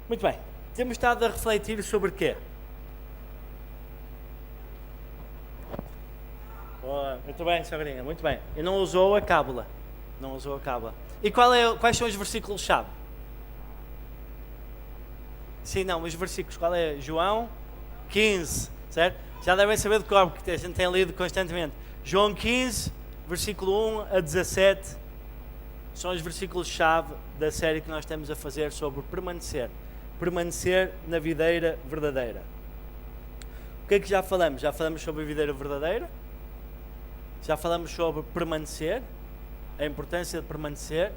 Muito bem. Temos estado a refletir sobre quê? Boa, muito bem, Sabrina, muito bem. E não usou a cábula. Não usou a cábula. E quais são os versículos-chave? Sim, não, os versículos. Qual é? João 15, certo? Já devem saber de cor, porque a gente tem lido constantemente. João 15, versículo 1 a 17, são os versículos-chave da série que nós estamos a fazer sobre permanecer. Permanecer na videira verdadeira. O que é que já falamos? Já falamos sobre a videira verdadeira. Já falamos sobre permanecer, a importância de permanecer.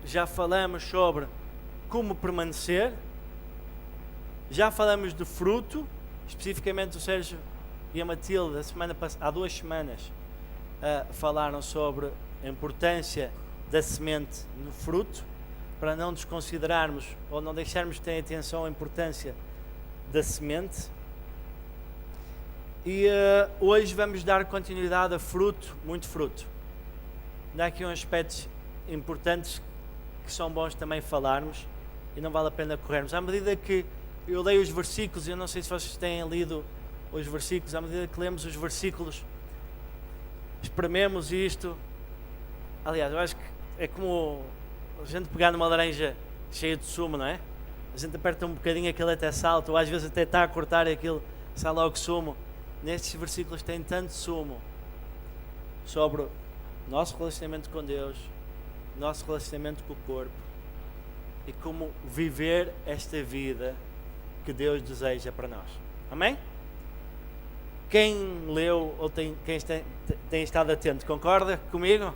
Já falamos sobre como permanecer. Já falamos de fruto, especificamente o Sérgio e a Matilde, há 2 semanas, falaram sobre a importância da semente no fruto, para não desconsiderarmos ou não deixarmos de ter atenção à importância da semente. E hoje vamos dar continuidade a fruto, muito fruto. Há aqui uns aspectos importantes que são bons também falarmos e não vale a pena corrermos. À medida que eu leio os versículos, eu não sei se vocês têm lido os versículos, à medida que lemos os versículos, esprememos isto. Aliás, eu acho que é como a gente pegar numa laranja cheia de sumo, não é? A gente aperta um bocadinho, aquilo até salta, ou às vezes até está a cortar e aquilo sai logo sumo. Nestes versículos tem tanto sumo sobre o nosso relacionamento com Deus, nosso relacionamento com o corpo e como viver esta vida que Deus deseja para nós. Amém? Quem leu ou quem tem estado atento, concorda comigo?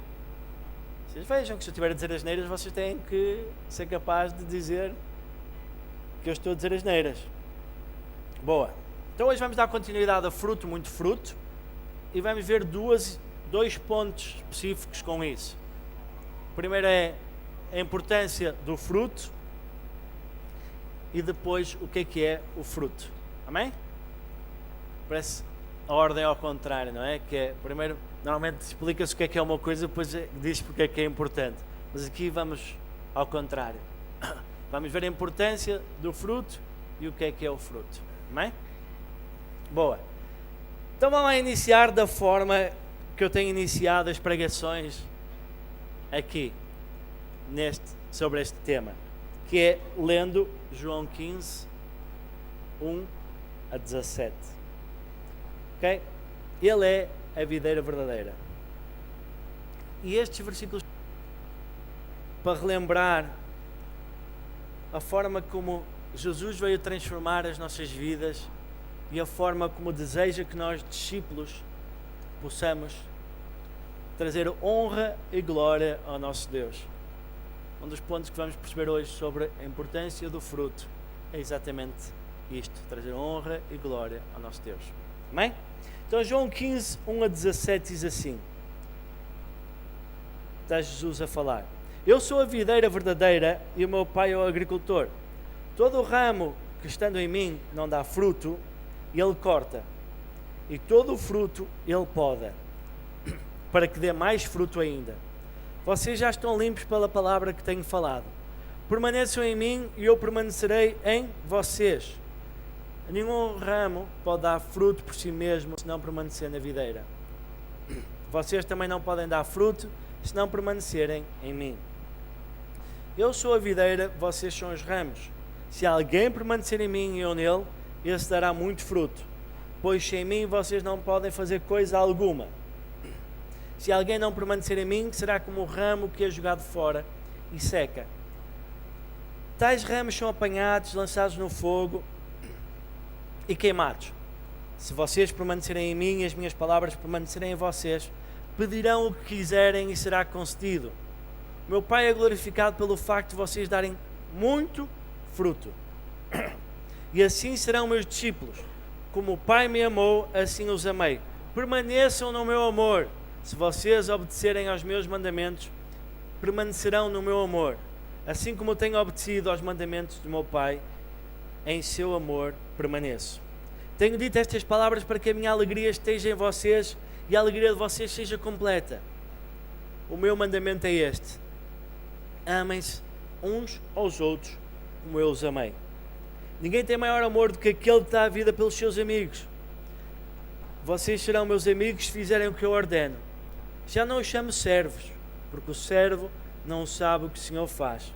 Vocês vejam que se eu estiver a dizer asneiras, vocês têm que ser capazes de dizer que eu estou a dizer asneiras. Boa. Então hoje vamos dar continuidade a fruto, muito fruto, e vamos ver 2 pontos específicos com isso. O primeiro é a importância do fruto e depois o que é o fruto. Amém? Parece a ordem ao contrário, não é? Que é, primeiro, normalmente explica-se o que é uma coisa, depois diz porque é que é importante. Mas aqui vamos ao contrário. Vamos ver a importância do fruto e o que é o fruto. Amém? Boa. Então vamos lá iniciar da forma que eu tenho iniciado as pregações aqui, sobre este tema, que é lendo João 15, 1 a 17. Ok? Ele é a videira verdadeira. E estes versículos, para relembrar a forma como Jesus veio transformar as nossas vidas e a forma como deseja que nós, discípulos, possamos trazer honra e glória ao nosso Deus. Um dos pontos que vamos perceber hoje sobre a importância do fruto é exatamente isto, trazer honra e glória ao nosso Deus. Amém? Então João 15, 1 a 17 diz assim, está Jesus a falar: Eu sou a videira verdadeira e o meu pai é o agricultor. Todo o ramo que estando em mim não dá fruto, ele corta, e todo o fruto ele poda, para que dê mais fruto ainda. Vocês já estão limpos pela palavra que tenho falado. Permaneçam em mim e eu permanecerei em vocês. Nenhum ramo pode dar fruto por si mesmo se não permanecer na videira. Vocês também não podem dar fruto se não permanecerem em mim. Eu sou a videira, vocês são os ramos. Se alguém permanecer em mim e eu nele, esse dará muito fruto, pois sem mim vocês não podem fazer coisa alguma. Se alguém não permanecer em mim, será como o ramo que é jogado fora e seca. Tais ramos são apanhados, lançados no fogo e queimados. Se vocês permanecerem em mim e as minhas palavras permanecerem em vocês, pedirão o que quiserem e será concedido. Meu Pai é glorificado pelo facto de vocês darem muito fruto. E assim serão meus discípulos. Como o Pai me amou, assim os amei. Permaneçam no meu amor. Se vocês obedecerem aos meus mandamentos, permanecerão no meu amor. Assim como eu tenho obedecido aos mandamentos do meu Pai, em seu amor permaneço. Tenho dito estas palavras para que a minha alegria esteja em vocês e a alegria de vocês seja completa. O meu mandamento é este: amem-se uns aos outros como eu os amei. Ninguém tem maior amor do que aquele que dá a vida pelos seus amigos. Vocês serão meus amigos se fizerem o que eu ordeno. Já não os chamo servos, porque o servo não sabe o que o Senhor faz.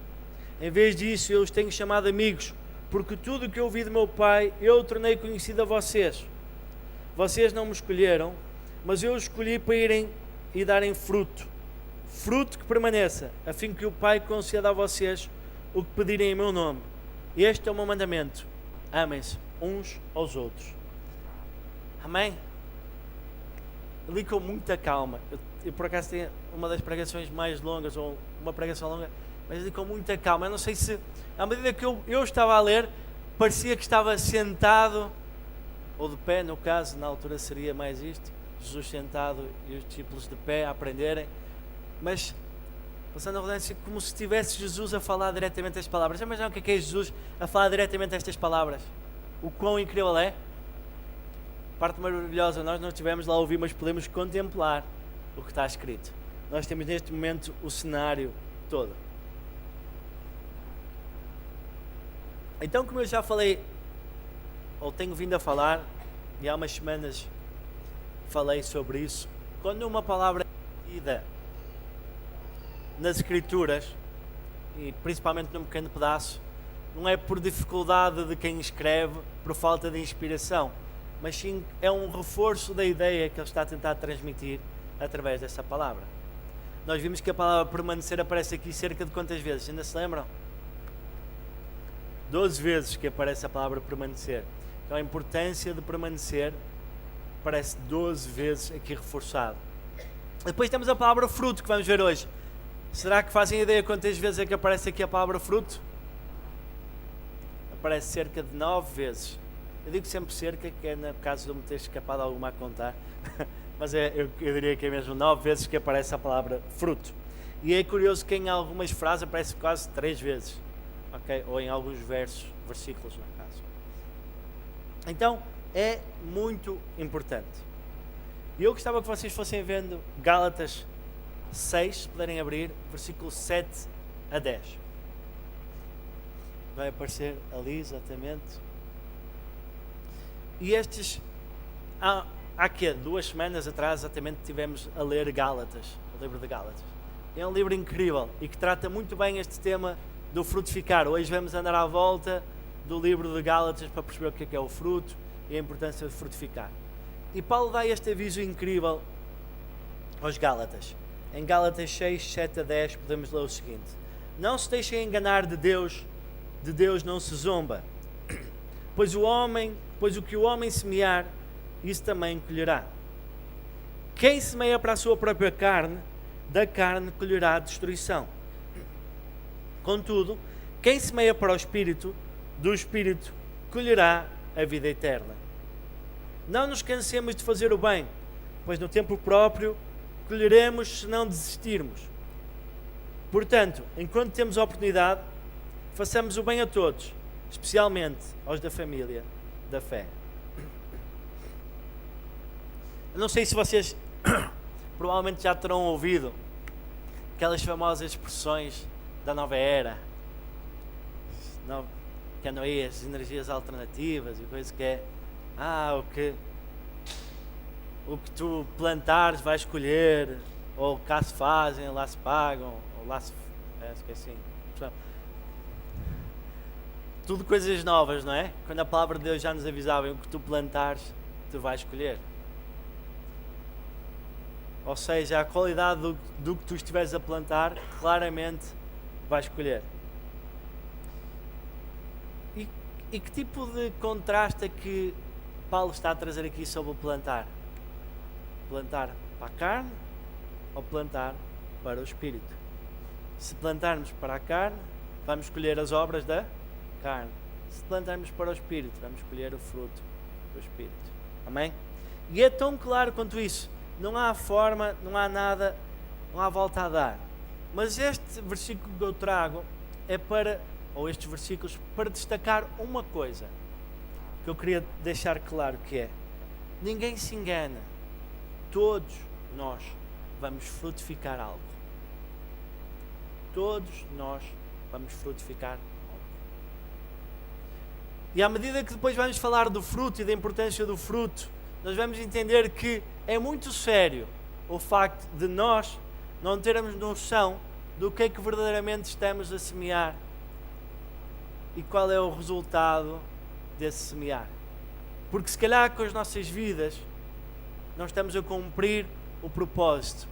Em vez disso, eu os tenho chamado amigos, porque tudo o que eu ouvi do meu Pai, eu tornei conhecido a vocês. Vocês não me escolheram, mas eu os escolhi para irem e darem fruto. Fruto que permaneça, a fim que o Pai conceda a vocês o que pedirem em meu nome. Este é o meu mandamento: amem-se uns aos outros. Amém? Eu li com muita calma. Eu por acaso tenho uma das pregações mais longas, ou uma pregação longa, mas li com muita calma. Eu não sei se, à medida que eu estava a ler, parecia que estava sentado, ou de pé, no caso, na altura seria mais isto, Jesus sentado e os discípulos de pé a aprenderem, mas passando a redundância, como se tivesse Jesus a falar diretamente estas palavras. Já imaginam o que é Jesus a falar diretamente estas palavras? O quão incrível é? Parte maravilhosa, nós não estivemos lá a ouvir, mas podemos contemplar o que está escrito. Nós temos neste momento o cenário todo. Então, como eu já falei, ou tenho vindo a falar, e há umas semanas falei sobre isso, quando uma palavra é dita nas Escrituras, e principalmente num pequeno pedaço, não é por dificuldade de quem escreve, por falta de inspiração, mas sim é um reforço da ideia que ele está a tentar transmitir através dessa palavra. Nós vimos que a palavra permanecer aparece aqui cerca de quantas vezes? Ainda se lembram? 12 vezes que aparece a palavra permanecer. Então a importância de permanecer aparece 12 vezes aqui reforçado. Depois temos a palavra fruto, que vamos ver hoje. Será que fazem ideia quantas vezes é que aparece aqui a palavra fruto? Aparece cerca de 9 vezes. Eu digo sempre cerca, que é no caso de eu me ter escapado alguma a contar, mas eu diria que é mesmo 9 vezes que aparece a palavra fruto. E é curioso que em algumas frases aparece quase 3 vezes, okay? Ou em alguns versículos no caso. Então, é muito importante. E eu gostava que vocês fossem vendo Gálatas 6, se puderem abrir, versículo 7 a 10. Vai aparecer ali exatamente. E estes, há que 2 semanas atrás exatamente tivemos a ler Gálatas, o livro de Gálatas. É um livro incrível e que trata muito bem este tema do frutificar. Hoje vamos andar à volta do livro de Gálatas para perceber o que é o fruto e a importância de frutificar. E Paulo dá este aviso incrível aos Gálatas. Em Gálatas 6, 7 a 10 podemos ler o seguinte: não se deixem enganar de Deus não se zomba, pois o que o homem semear, isso também colherá. Quem semeia para a sua própria carne, da carne colherá a destruição. Contudo, quem semeia para o Espírito, do Espírito colherá a vida eterna. Não nos cansemos de fazer o bem, pois no tempo próprio colheremos se não desistirmos. Portanto, enquanto temos a oportunidade, façamos o bem a todos, especialmente aos da família da fé. Eu não sei se vocês provavelmente já terão ouvido aquelas famosas expressões da nova era, que andam aí as energias alternativas e coisas que é o que tu plantares vais colher, ou cá se fazem, lá se pagam, ou lá se... esqueci. Tudo coisas novas, não é? Quando a palavra de Deus já nos avisava, o que tu plantares, tu vais colher. Ou seja, a qualidade do que tu estiveres a plantar, claramente vais colher. E que tipo de contraste é que Paulo está a trazer aqui sobre o plantar? Plantar para a carne ou plantar para o Espírito? Se plantarmos para a carne, vamos colher as obras da carne. Se plantarmos para o Espírito, vamos colher o fruto do Espírito. Amém? E é tão claro quanto isso. Não há forma, não há nada, não há volta a dar. Mas este versículo que eu trago é ou estes versículos, para destacar uma coisa que eu queria deixar claro, que é: ninguém se engana. Todos nós vamos frutificar algo. Todos nós vamos frutificar algo. E à medida que depois vamos falar do fruto e da importância do fruto, nós vamos entender que é muito sério o facto de nós não termos noção do que é que verdadeiramente estamos a semear e qual é o resultado desse semear. Porque se calhar com as nossas vidas não estamos a cumprir o propósito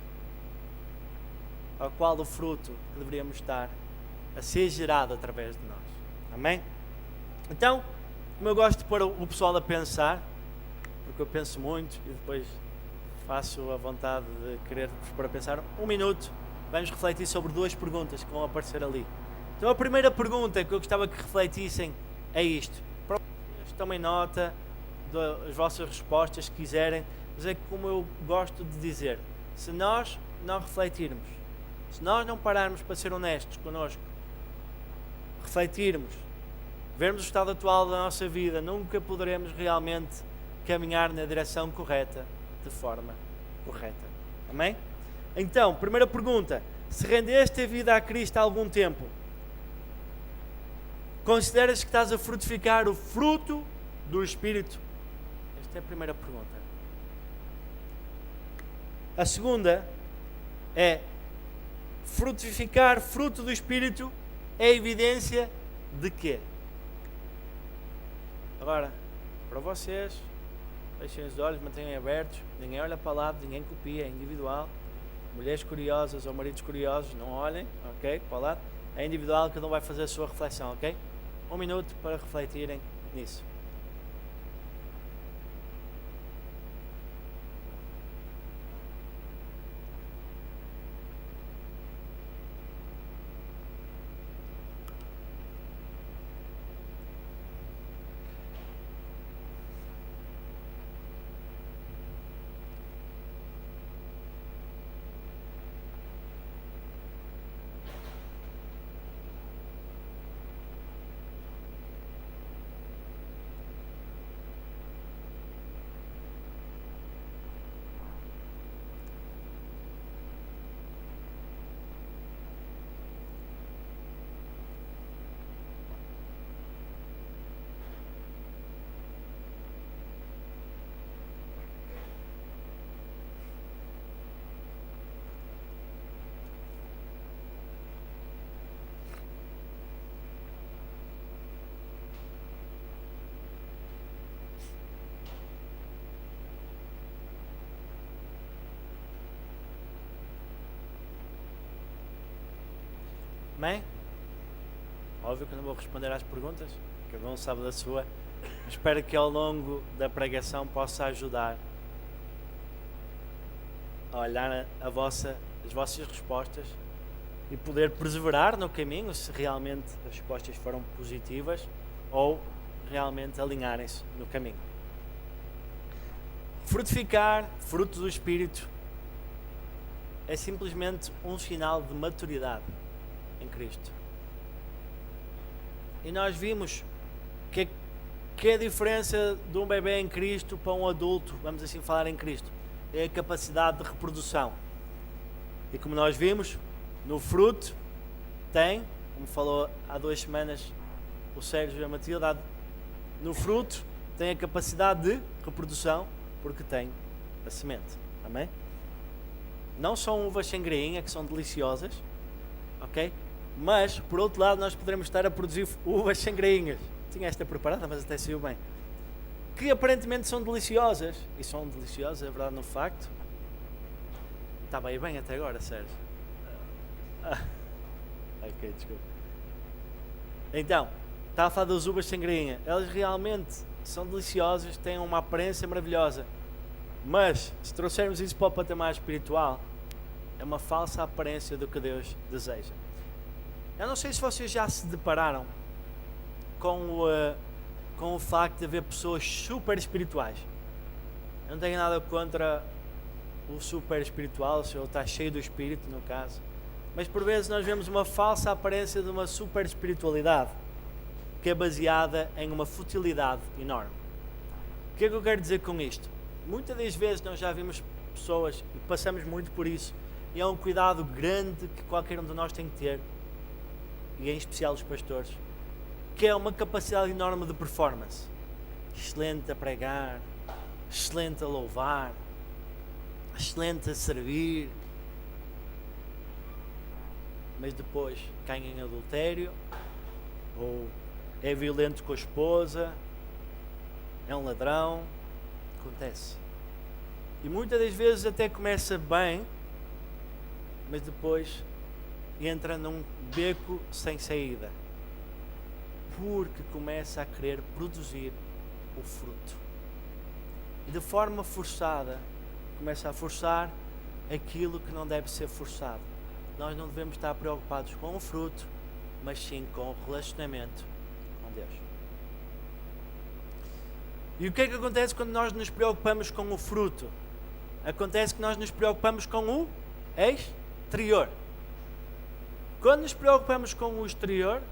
ao qual o fruto que deveríamos estar a ser gerado através de nós. Amém? Então, como eu gosto de pôr o pessoal a pensar, porque eu penso muito e depois faço a vontade de querer-vos para pensar, 1 minuto, vamos refletir sobre 2 perguntas que vão aparecer ali. Então a primeira pergunta que eu gostava que refletissem é isto. Para vocês tomem nota das vossas respostas, se quiserem, mas é como eu gosto de dizer, se nós não refletirmos, se nós não pararmos para ser honestos connosco, refletirmos, vermos o estado atual da nossa vida, nunca poderemos realmente caminhar na direção correta, de forma correta. Amém? Então, primeira pergunta, se rendeste a vida a Cristo há algum tempo, consideras que estás a frutificar o fruto do Espírito? Esta é a primeira pergunta. A segunda é, frutificar fruto do Espírito é evidência de quê? Agora, para vocês, fechem os olhos, mantenham abertos, ninguém olha para o lado, ninguém copia, é individual. Mulheres curiosas ou maridos curiosos, não olhem, ok? Para o lado. É individual, cada um vai fazer a sua reflexão, ok? 1 minuto para refletirem nisso. Amém? Óbvio que eu não vou responder às perguntas, cada um sabe da sua, mas espero que ao longo da pregação possa ajudar a olhar as vossas respostas e poder perseverar no caminho, se realmente as respostas foram positivas ou realmente alinharem-se no caminho. Frutificar, fruto do Espírito, é simplesmente um sinal de maturidade em Cristo. E nós vimos que a diferença de um bebê em Cristo para um adulto, vamos assim falar em Cristo, é a capacidade de reprodução. E como nós vimos, no fruto tem, como falou há 2 semanas o Sérgio e a Matilde, no fruto tem a capacidade de reprodução porque tem a semente. Amém? Não são uvas sem grainha, que são deliciosas, ok? Mas, por outro lado, nós poderemos estar a produzir uvas sem grainhas. Tinha esta preparada, mas até saiu bem. Que aparentemente são deliciosas. E são deliciosas, é verdade, no facto. Está bem até agora, Sérgio. Ok, desculpa. Então, estava a falar das uvas sem grainha. Elas realmente são deliciosas, têm uma aparência maravilhosa. Mas, se trouxermos isso para o patamar espiritual, é uma falsa aparência do que Deus deseja. Eu não sei se vocês já se depararam com o facto de haver pessoas super espirituais. Eu não tenho nada contra o super espiritual, se ele está cheio do Espírito, no caso. Mas por vezes nós vemos uma falsa aparência de uma super espiritualidade que é baseada em uma futilidade enorme. O que é que eu quero dizer com isto? Muitas das vezes nós já vimos pessoas, e passamos muito por isso, e é um cuidado grande que qualquer um de nós tem que ter, e em especial os pastores, que é uma capacidade enorme de performance. Excelente a pregar, excelente a louvar, excelente a servir, mas depois cai em adultério, ou é violento com a esposa, é um ladrão. Acontece. E muitas das vezes até começa bem, mas depois entra num beco sem saída, porque começa a querer produzir o fruto. E de forma forçada, começa a forçar aquilo que não deve ser forçado. Nós não devemos estar preocupados com o fruto, mas sim com o relacionamento com Deus. E o que é que acontece quando nós nos preocupamos com o fruto? Acontece que nós nos preocupamos com o exterior. Quando nos preocupamos com o exterior,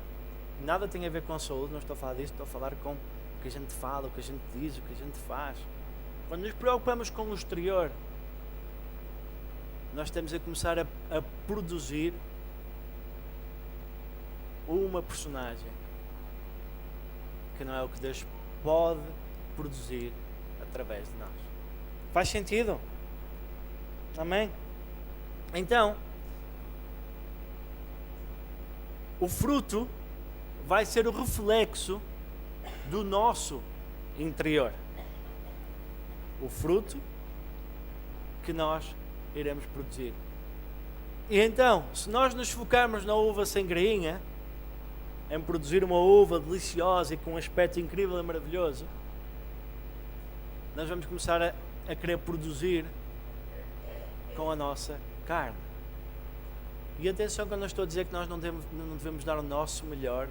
nada tem a ver com a saúde, não estou a falar disso, estou a falar com o que a gente fala, o que a gente diz, o que a gente faz. Quando nos preocupamos com o exterior, nós temos a começar a produzir uma personagem que não é o que Deus pode produzir através de nós. Faz sentido? Amém? Então, o fruto vai ser o reflexo do nosso interior. O fruto que nós iremos produzir. E então, se nós nos focarmos na uva sem grainha, em produzir uma uva deliciosa e com um aspecto incrível e maravilhoso, nós vamos começar a querer produzir com a nossa carne. E atenção, quando eu estou a dizer que nós não devemos dar o nosso melhor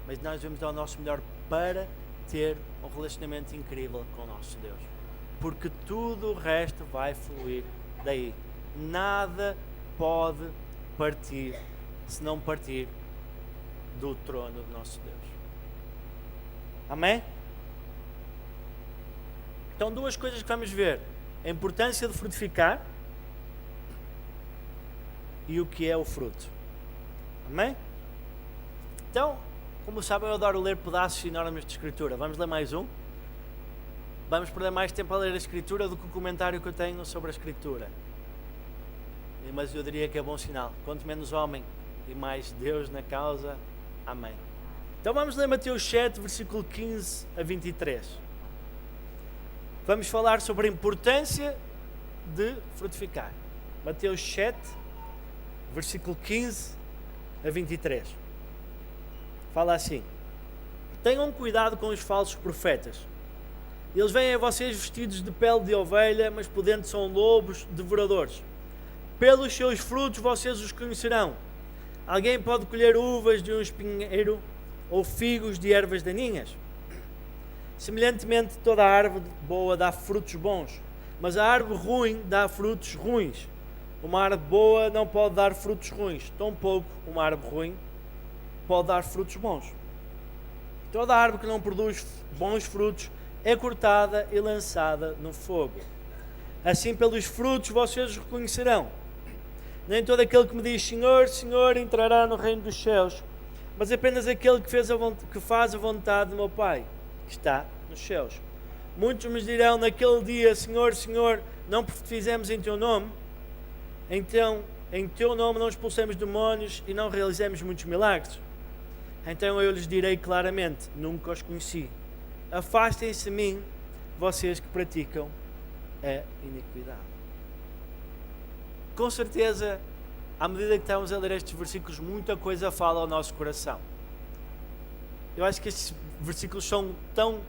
mas nós devemos dar o nosso melhor para ter um relacionamento incrível com o nosso Deus. Porque tudo o resto vai fluir daí. Nada pode partir se não partir do trono do nosso Deus. Amém? Então, duas coisas que vamos ver: a importância de frutificar e o que é o fruto. Amém? Então, como sabem, eu adoro ler pedaços enormes de Escritura. Vamos ler mais um? Vamos perder mais tempo a ler a Escritura do que o comentário que eu tenho sobre a Escritura. Mas eu diria que é bom sinal. Quanto menos homem e mais Deus na causa. Amém. Então vamos ler Mateus 7, versículo 15 a 23. Vamos falar sobre a importância de frutificar. Mateus 7, versículo 15 a 23. Fala assim: tenham cuidado com os falsos profetas. Eles vêm a vocês vestidos de pele de ovelha, mas por dentro são lobos devoradores. Pelos seus frutos vocês os conhecerão. Alguém pode colher uvas de um espinheiro ou figos de ervas daninhas? Semelhantemente, toda a árvore boa dá frutos bons, mas a árvore ruim dá frutos ruins. Uma árvore boa não pode dar frutos ruins, tampouco uma árvore ruim pode dar frutos bons. Toda árvore que não produz bons frutos é cortada e lançada no fogo. Assim, pelos frutos vocês os reconhecerão. Nem todo aquele que me diz Senhor, Senhor entrará no reino dos céus, mas apenas aquele que faz a vontade do meu Pai, que está nos céus. Muitos me dirão naquele dia: Senhor, Senhor, não profetizemos em teu nome? Então, em teu nome não expulsamos demónios e não realizamos muitos milagres? Então eu lhes direi claramente: nunca os conheci. Afastem-se de mim, vocês que praticam a iniquidade. Com certeza, à medida que estamos a ler estes versículos, muita coisa fala ao nosso coração. Eu acho que estes versículos são tão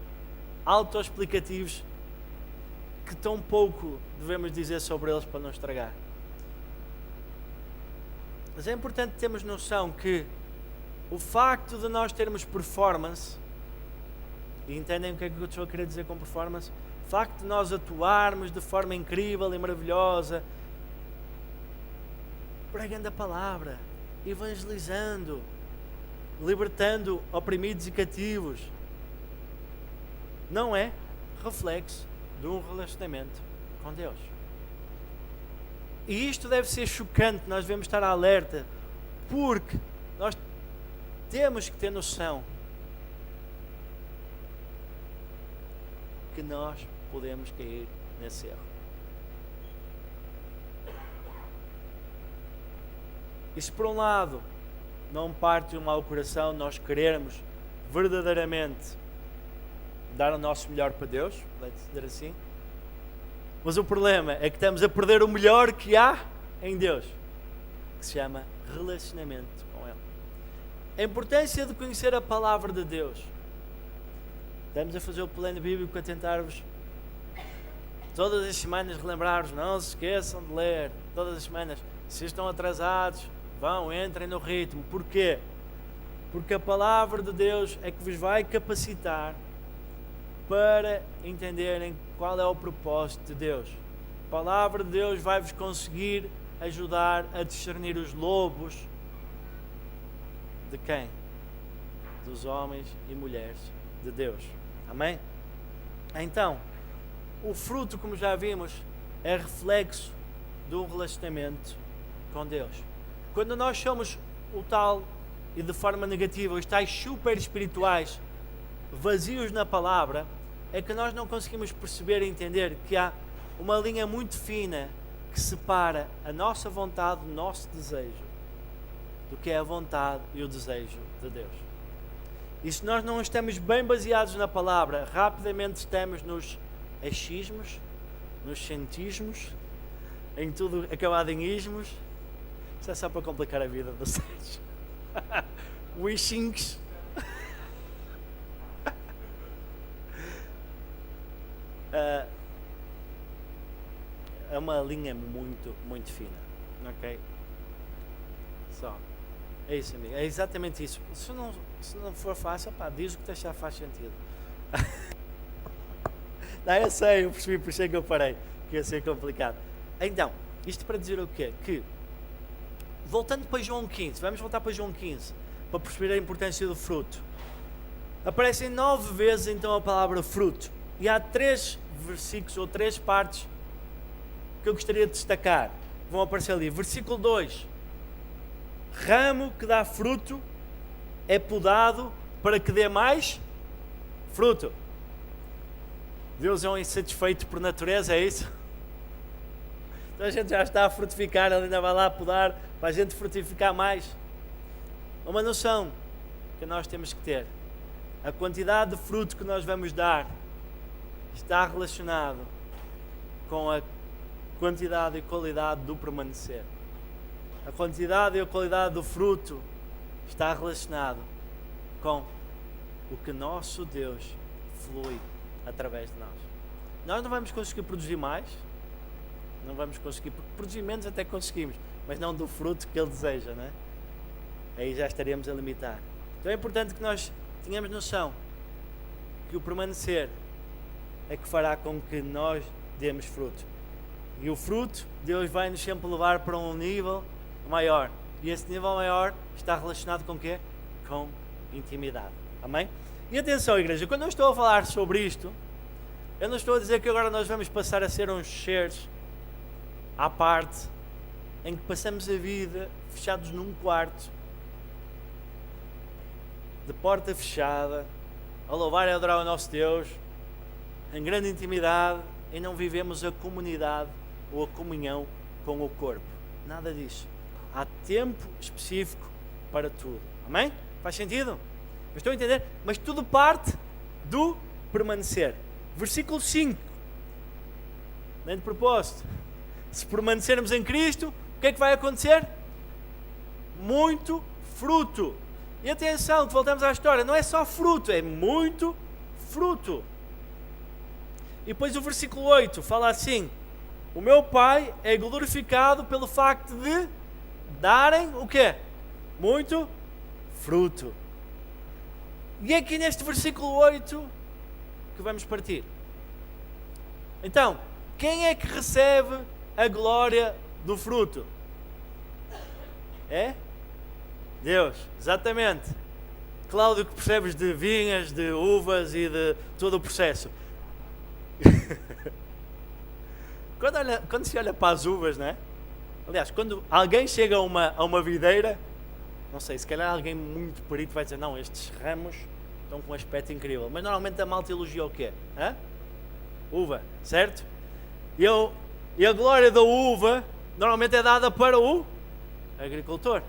autoexplicativos que tão pouco devemos dizer sobre eles para não estragar. Mas é importante termos noção que o facto de nós termos performance, e entendem o que é que eu estou a querer dizer com performance? O facto de nós atuarmos de forma incrível e maravilhosa, pregando a palavra, evangelizando, libertando oprimidos e cativos, não é reflexo de um relacionamento com Deus. E isto deve ser chocante, nós devemos estar alerta, porque nós temos que ter noção que nós podemos cair nesse erro. E se por um lado não parte um mau coração nós querermos verdadeiramente dar o nosso melhor para Deus, pode dizer assim, mas o problema é que estamos a perder o melhor que há em Deus, que se chama relacionamento com Ele. A importância de conhecer a palavra de Deus. Estamos a fazer o plano bíblico a tentar-vos todas as semanas relembrar-vos, não se esqueçam de ler todas as semanas. Se estão atrasados, entrem no ritmo. Porquê? Porque a palavra de Deus é que vos vai capacitar para entenderem qual é o propósito de Deus. A palavra de Deus vai-vos conseguir ajudar a discernir os lobos de quem? Dos homens e mulheres de Deus. Amém? Então, o fruto, como já vimos, é reflexo de um relacionamento com Deus. Quando nós somos o tal, e de forma negativa, os tais super espirituais, vazios na palavra, é que nós não conseguimos perceber e entender que há uma linha muito fina que separa a nossa vontade, o nosso desejo, do que é a vontade e o desejo de Deus. E se nós não estamos bem baseados na palavra, rapidamente estamos nos achismos, nos cientismos, em tudo acabado em ismos. Isso é só para complicar a vida do Sérgio. Wishings. É uma linha muito, muito fina. Ok? Só. É isso, amigo. É exatamente isso. Se não for fácil, pá, diz o que te achar faz sentido. Não, eu sei, eu percebi, por isso é que eu parei, que ia ser complicado. Então, isto para dizer o quê? Que, voltando para João 15, vamos voltar para João 15, para perceber a importância do fruto. Aparecem 9 vezes então a palavra fruto. E há 3 versículos ou 3 partes que eu gostaria de destacar. Vão aparecer ali. Versículo 2. Ramo que dá fruto é podado para que dê mais fruto. Deus é um insatisfeito por natureza, é isso? Então a gente já está a frutificar, ele ainda vai lá podar para a gente frutificar mais. Uma noção que nós temos que ter. A quantidade de fruto que nós vamos dar está relacionado com a quantidade e qualidade do permanecer. A quantidade e a qualidade do fruto está relacionado com o que nosso Deus flui através de nós. Nós não vamos conseguir produzir mais, não vamos conseguir, porque produzir menos até conseguimos, mas não do fruto que Ele deseja, não é? Aí já estaríamos a limitar. Então é importante que nós tenhamos noção que o permanecer é que fará com que nós demos fruto. E o fruto, Deus vai nos sempre levar para um nível maior. E esse nível maior está relacionado com o quê? Com intimidade. Amém? E atenção, igreja, quando eu estou a falar sobre isto, eu não estou a dizer que agora nós vamos passar a ser uns seres à parte, em que passamos a vida fechados num quarto, de porta fechada, a louvar e a adorar o nosso Deus, em grande intimidade, e não vivemos a comunidade ou a comunhão com o corpo. Nada disso. Há tempo específico para tudo. Amém? Faz sentido? Mas estou a entender? Mas tudo parte do permanecer. Versículo 5. Nem de propósito. Se permanecermos em Cristo, o que é que vai acontecer? Muito fruto. E atenção, que voltamos à história, não é só fruto, é muito fruto. E depois o versículo 8 fala assim: o meu Pai é glorificado pelo facto de darem o quê? Muito fruto. E é aqui neste versículo 8 que vamos partir. Então, quem é que recebe a glória do fruto? É? Deus, exatamente. Cláudio, que percebes de vinhas, de uvas e de todo o processo. Quando se olha para as uvas, não é? Aliás, quando alguém chega a uma videira, Não sei, se calhar alguém muito perito vai dizer, não, estes ramos estão com um aspecto incrível. Mas normalmente a malta elogia o quê? Hã? Uva, certo? E a glória da uva normalmente é dada para o agricultor.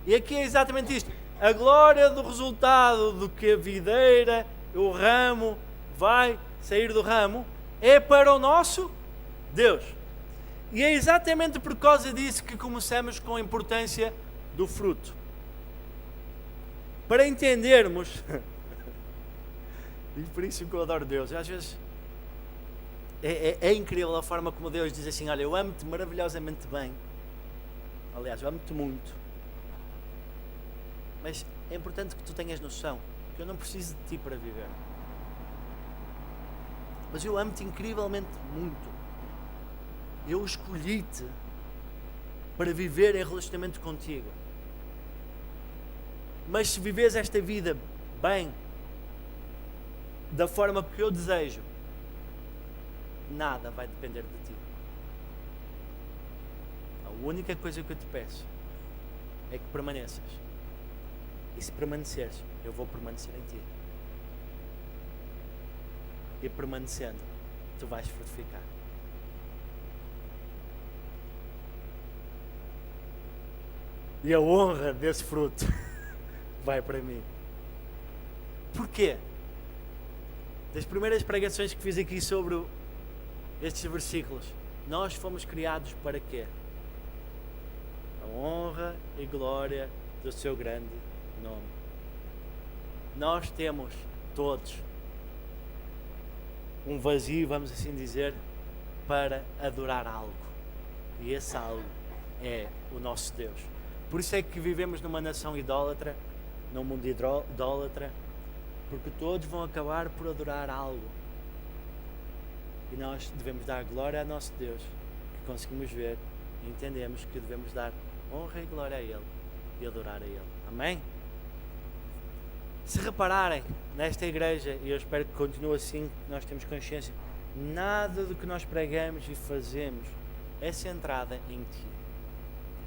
E aqui é exatamente isto. A glória do resultado do que a videira, o ramo, vai sair do ramo, é para o nosso Deus. E é exatamente por causa disso que começamos com a importância do fruto. Para entendermos, e por isso que eu adoro Deus, às vezes é incrível a forma como Deus diz assim, olha, eu amo-te maravilhosamente bem, aliás, eu amo-te muito, mas é importante que tu tenhas noção que eu não preciso de ti para viver, mas eu amo-te incrivelmente muito, eu escolhi-te para viver em relacionamento contigo, mas se viveres esta vida bem, da forma que eu desejo, nada vai depender de ti. A única coisa que eu te peço é que permaneças. E se permaneceres, eu vou permanecer em ti. E permanecendo, tu vais frutificar. E a honra desse fruto vai para mim. Porquê? Das primeiras pregações que fiz aqui sobre estes versículos, nós fomos criados para quê? A honra e glória do seu grande nome. Nós temos todos um vazio, vamos assim dizer, para adorar algo. E esse algo é o nosso Deus. Por isso é que vivemos numa nação idólatra, num mundo idólatra, porque todos vão acabar por adorar algo. E nós devemos dar glória a nosso Deus, que conseguimos ver e entendemos que devemos dar honra e glória a Ele e adorar a Ele. Amém? Se repararem nesta igreja, e eu espero que continue assim, que nós temos consciência, nada do que nós pregamos e fazemos é centrada em Ti.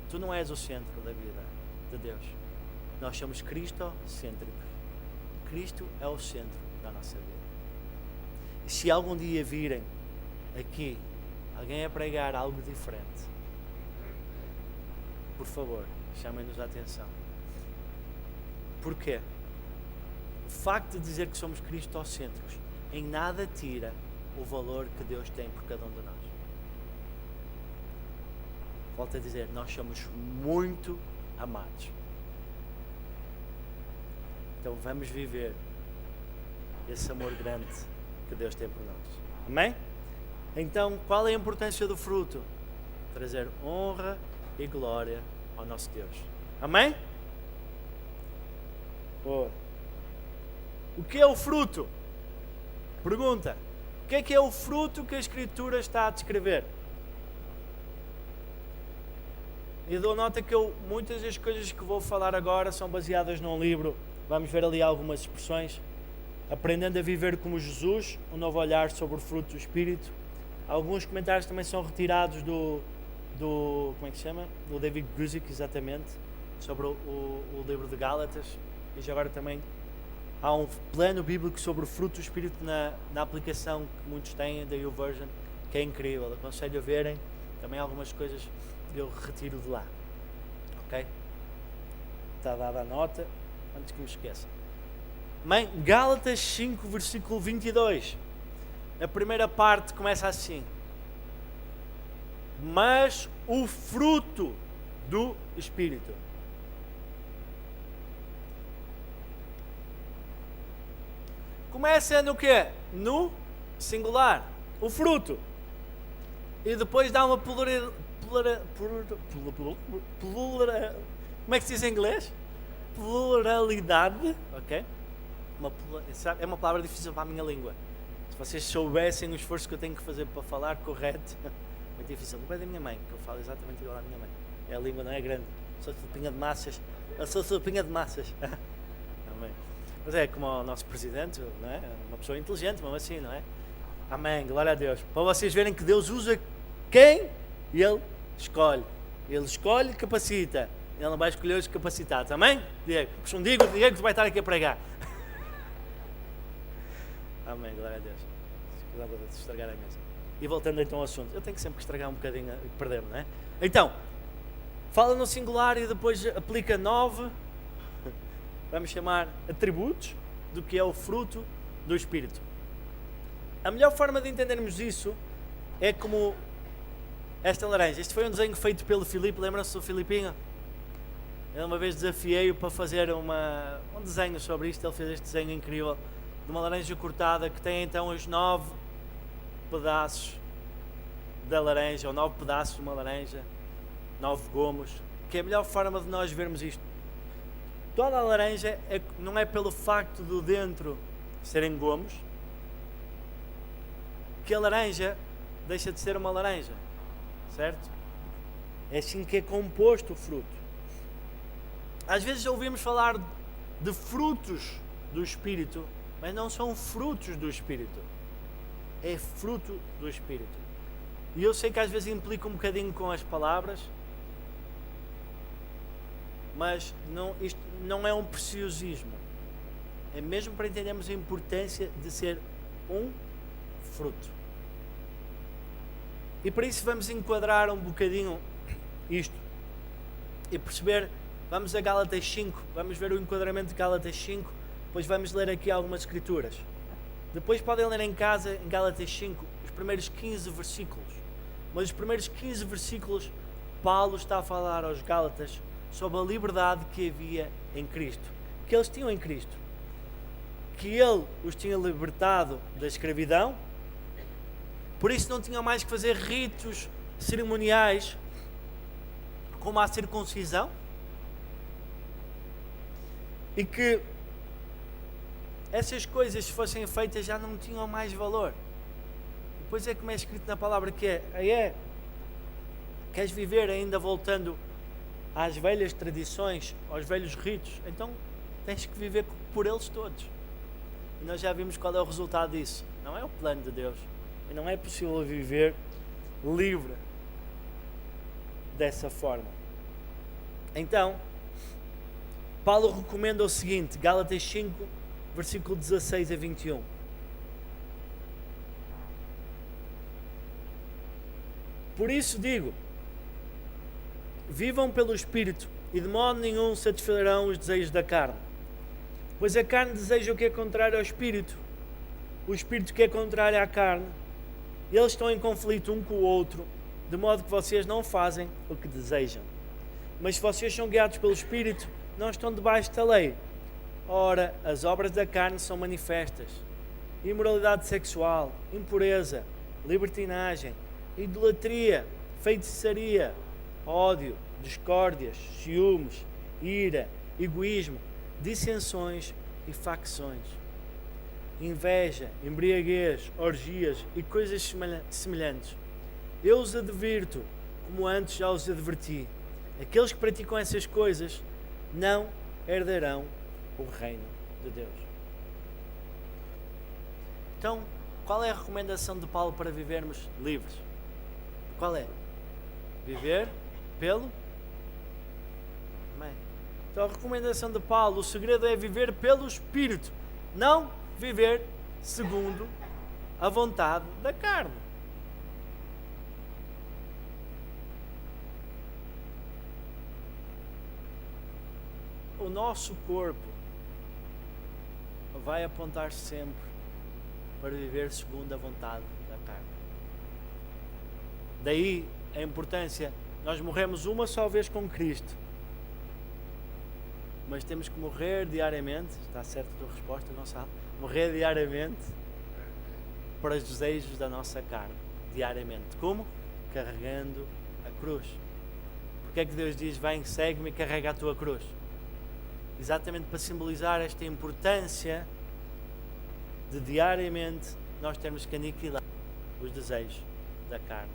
Tu não és o centro da vida de Deus. Nós somos cristocêntricos. Cristo é o centro da nossa vida. E se algum dia virem aqui alguém a pregar algo diferente, por favor, chamem-nos a atenção. Porquê? O facto de dizer que somos cristocêntricos em nada tira o valor que Deus tem por cada um de nós. Volto a dizer, nós somos muito amados. Então vamos viver esse amor grande que Deus tem por nós. Amém? Então, qual é a importância do fruto? Trazer honra e glória ao nosso Deus. Amém? Boa. O que é o fruto? Pergunta. O que é o fruto que a Escritura está a descrever? E dou nota que muitas das coisas que vou falar agora são baseadas num livro. Vamos ver ali algumas expressões. Aprendendo a viver como Jesus, um novo olhar sobre o fruto do Espírito. Alguns comentários também são retirados do como é que se chama? Do David Guzik, exatamente, sobre o livro de Gálatas. E já agora também há um plano bíblico sobre o fruto do Espírito na aplicação que muitos têm da YouVersion, que é incrível. Aconselho a verem. Também algumas coisas eu retiro de lá. Ok? Está dada a nota, antes que me esqueça. Amém? Gálatas 5, versículo 22. A primeira parte começa assim. Mas o fruto do Espírito. Começa no quê? No singular. O fruto. E depois dá uma como é que se diz em inglês? Pluralidade. Ok? É uma palavra difícil para a minha língua. Se vocês soubessem o esforço que eu tenho que fazer para falar correto, muito difícil. Não é da minha mãe, que eu falo exatamente igual à minha mãe. A língua não é grande. Sou sopinha de massas. Eu sou sopinha de massas. Amém. Mas é como o nosso presidente, não é? Uma pessoa inteligente, mesmo assim, não é? Amém. Glória a Deus. Para vocês verem que Deus usa quem Ele escolhe. Ele escolhe e capacita. Ele não vai escolher os capacitados. Amém? Diego. Puxa um Diego, Diego vai estar aqui a pregar. Amém, glória a Deus. Cuidado de estragar a mesa. E voltando então ao assunto. Eu tenho que sempre estragar um bocadinho e perder-me, não é? Então, fala no singular e depois aplica 9, vamos chamar atributos, do que é o fruto do Espírito. A melhor forma de entendermos isso é como esta laranja. Este foi um desenho feito pelo Filipe, lembram-se do Filipinho? Eu uma vez desafiei-o para fazer um desenho sobre isto. Ele fez este desenho incrível de uma laranja cortada que tem então os 9 pedaços da laranja, ou 9 pedaços de uma laranja, 9 gomos, que é a melhor forma de nós vermos isto. Toda a laranja não é pelo facto do dentro serem gomos que a laranja deixa de ser uma laranja, certo? É assim que é composto o fruto. Às vezes ouvimos falar de frutos do Espírito, mas não são frutos do Espírito. É fruto do Espírito. E eu sei que às vezes implica um bocadinho com as palavras, mas isto não é um preciosismo. É mesmo para entendermos a importância de ser um fruto. E para isso vamos enquadrar um bocadinho isto e perceber. Vamos a Gálatas 5, vamos ver o enquadramento de Gálatas 5, depois vamos ler aqui algumas escrituras. Depois podem ler em casa, em Gálatas 5, os primeiros 15 versículos. Mas os primeiros 15 versículos, Paulo está a falar aos Gálatas sobre a liberdade que havia em Cristo, que eles tinham em Cristo, que Ele os tinha libertado da escravidão, por isso não tinham mais que fazer ritos cerimoniais como a circuncisão, e que essas coisas, se fossem feitas, já não tinham mais valor. Depois é como é escrito na palavra que queres viver ainda voltando às velhas tradições, aos velhos ritos, então tens que viver por eles todos. E nós já vimos qual é o resultado disso. Não é o plano de Deus. E não é possível viver livre dessa forma. Então, Paulo recomenda o seguinte, Gálatas 5, versículo 16 a 21. Por isso digo, vivam pelo Espírito e de modo nenhum satisfarão os desejos da carne. Pois a carne deseja o que é contrário ao Espírito, o Espírito que é contrário à carne. Eles estão em conflito um com o outro, de modo que vocês não fazem o que desejam. Mas se vocês são guiados pelo Espírito, não estão debaixo da lei. Ora, as obras da carne são manifestas: imoralidade sexual, impureza, libertinagem, idolatria, feitiçaria, ódio, discórdias, ciúmes, ira, egoísmo, dissensões e facções, inveja, embriaguez, orgias e coisas semelhantes. Eu os advirto, como antes já os adverti: aqueles que praticam essas coisas não herdarão o reino de Deus. Então, qual é a recomendação de Paulo para vivermos livres? Qual é? Viver pelo... Amém. Então a recomendação de Paulo, o segredo é viver pelo Espírito, não viver segundo a vontade da carne. O nosso corpo vai apontar sempre para viver segundo a vontade da carne. Daí a importância, nós morremos uma só vez com Cristo, mas temos que morrer diariamente. Está certo a tua resposta, Gonçalo? Morrer diariamente para os desejos da nossa carne, diariamente. Como? Carregando a cruz. Porque é que Deus diz, vem, segue-me e carrega a tua cruz? Exatamente para simbolizar esta importância de diariamente nós termos que aniquilar os desejos da carne.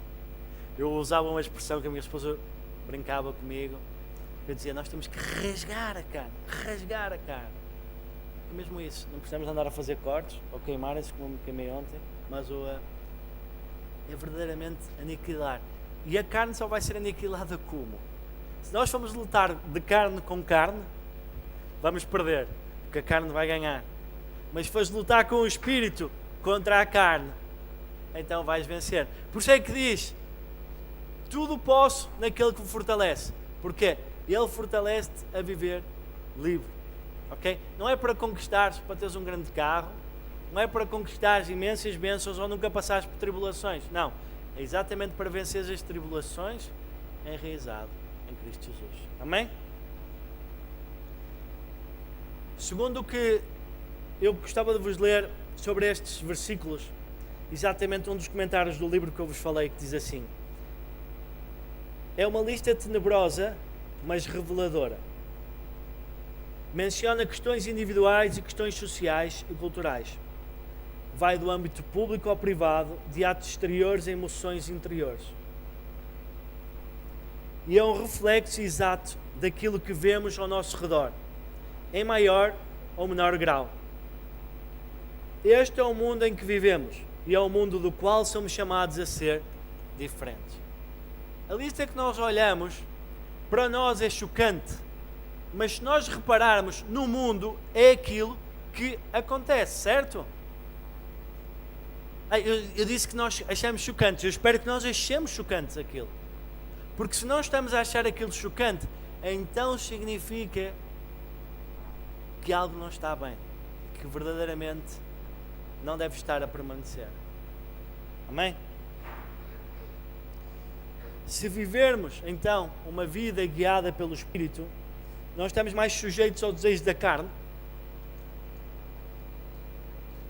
Eu usava uma expressão que a minha esposa brincava comigo, eu dizia, nós temos que rasgar a carne, rasgar a carne. É mesmo isso, não precisamos andar a fazer cortes ou queimarem-se como me queimei ontem, mas é verdadeiramente aniquilar. E a carne só vai ser aniquilada como? Se nós formos lutar de carne com carne, vamos perder, porque a carne vai ganhar. Mas se fores lutar com o Espírito contra a carne, então vais vencer. Por isso é que diz, tudo posso naquele que me fortalece. Porquê? Ele fortalece-te a viver livre. Okay? Não é para conquistares, para teres um grande carro, não é para conquistares imensas bênçãos ou nunca passares por tribulações. Não, é exatamente para vencer as tribulações enraizado em Cristo Jesus. Amém? Segundo o que eu gostava de vos ler sobre estes versículos, exatamente um dos comentários do livro que eu vos falei, que diz assim: é uma lista tenebrosa, mas reveladora. Menciona questões individuais e questões sociais e culturais. Vai do âmbito público ao privado, de atos exteriores a emoções interiores. E é um reflexo exato daquilo que vemos ao nosso redor, em maior ou menor grau. Este é o mundo em que vivemos e é o mundo do qual somos chamados a ser diferentes. A lista que nós olhamos, para nós é chocante, mas se nós repararmos no mundo, é aquilo que acontece, certo? Eu disse que nós achamos chocantes, eu espero que nós achemos chocantes aquilo. Porque se não estamos a achar aquilo chocante, então significa que algo não está bem, que verdadeiramente não deve estar a permanecer. Amém? Se vivermos, então, uma vida guiada pelo Espírito, nós estamos mais sujeitos ao desejo da carne,